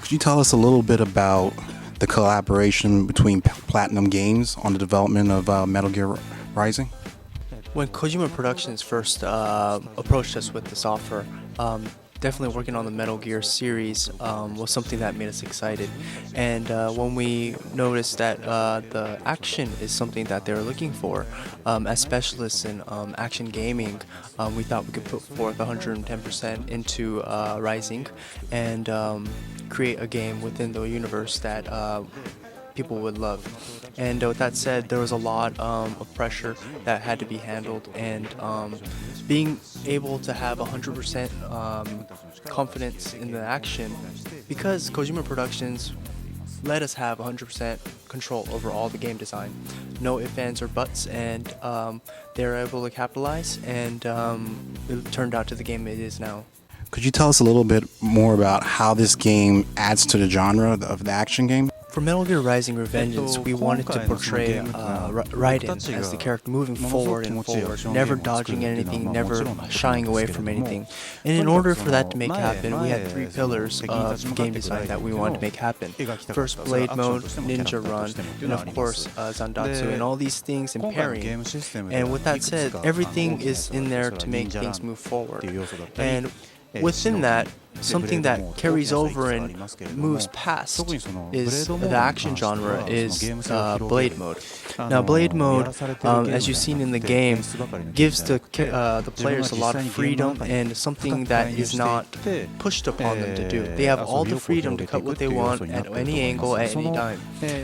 Could you tell us a little bit about the collaboration between Platinum Games on the development of Metal Gear Rising? When Kojima Productions first approached us with this offer, definitely working on the Metal Gear series was something that made us excited. And when we noticed that the action is something that they were looking for, as specialists in action gaming, we thought we could put forth 110% into Rising and create a game within the universe that people would love. And with that said, there was a lot of pressure that had to be handled, and being able to have 100% confidence in the action, because Kojima Productions let us have 100% control over all the game design. No ifs, ands, or buts, and they were able to capitalize, and it turned out to the game it is now. Could you tell us a little bit more about how this game adds to the genre of the action game? For Metal Gear Rising Revengeance, we wanted to portray Raiden as the character moving forward and forward, never dodging anything, never shying away from anything. And in order for that to make happen, we had three pillars of game design that we wanted to make happen. First, Blade Mode, Ninja Run, and of course, Zandatsu, and all these things in pairing. And with that said, everything is in there to make things move forward. And within that, something that carries over and moves past is the action genre is Blade Mode. Now Blade Mode, as you've seen in the game, gives the players a lot of freedom and something that is not pushed upon them to do. They have all the freedom to cut what they want at any angle, at any time.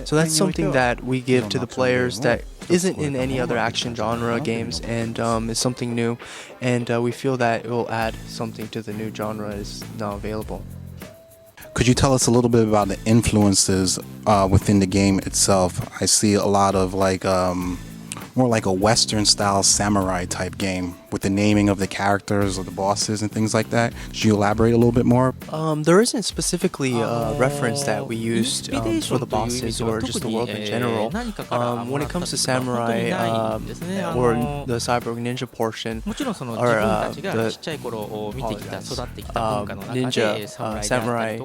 So that's something that we give to the players that isn't in any other action genre games, and is something new, and we feel that it will add something to the new genre is now available. Could you tell us a little bit about the influences within the game itself? I see a lot of more like a Western style samurai type game with the naming of the characters or the bosses and things like that. Could you elaborate a little bit more? There isn't specifically a reference that we used for the bosses or just the world in general. When it comes to samurai or the cyborg ninja portion, or ninja samurai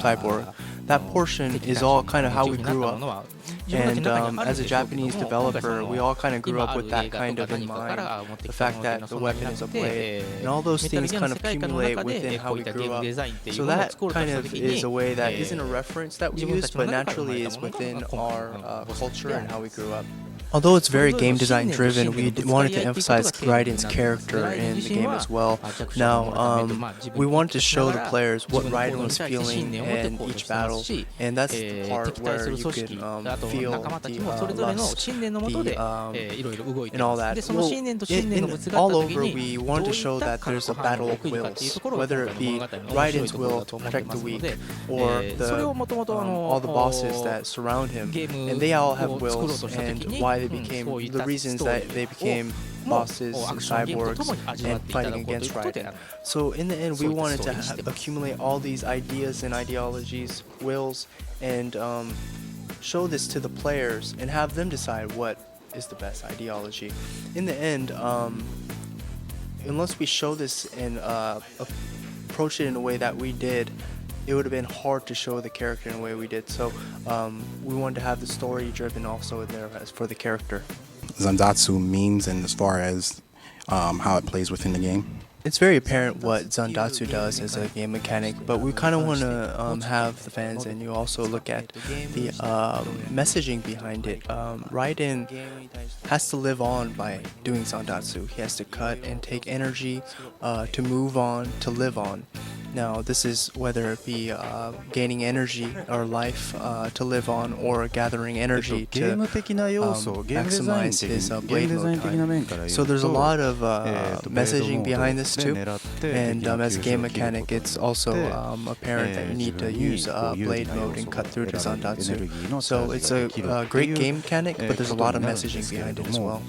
cyborg, that portion is all kind of how we grew up. And as a Japanese developer, we all kind of grew up with that kind of in mind. The fact that the weapon is a blade, and all those things kind of accumulate within how we grew up. So that kind of is a way that isn't a reference that we use, but naturally is within our culture and how we grew up. Although it's very game design driven, we wanted to emphasize Raiden's character in the game as well. Now, we wanted to show the players what Raiden was feeling in each battle, and that's the part where you can feel the lust, and all that. Well, all over, we wanted to show that there's a battle of wills, whether it be Raiden's will to protect the weak, or all the bosses that surround him, and they all have wills, and why they became the reasons that they became bosses and cyborgs and fighting against Raiden. So in the end, we wanted to accumulate all these ideas and ideologies, wills, and show this to the players and have them decide what is the best ideology. In the end, unless we show this and approach it in a way that we did, it would have been hard to show the character in the way we did. So we wanted to have the story driven also in there as for the character. Zandatsu means, and as far as how it plays within the game? It's very apparent what Zandatsu does as a game mechanic, but we kind of want to have the fans and you also look at the messaging behind it. Raiden has to live on by doing Zandatsu. He has to cut and take energy to move on, to live on. Now, this is whether it be gaining energy or life to live on, or gathering energy to maximize his blade mode time. So there's a lot of messaging behind this too, and as a game mechanic, it's also apparent that you need to use blade mode and cut through to Zandatsu. So it's a great game mechanic, but there's a lot of messaging behind it as well.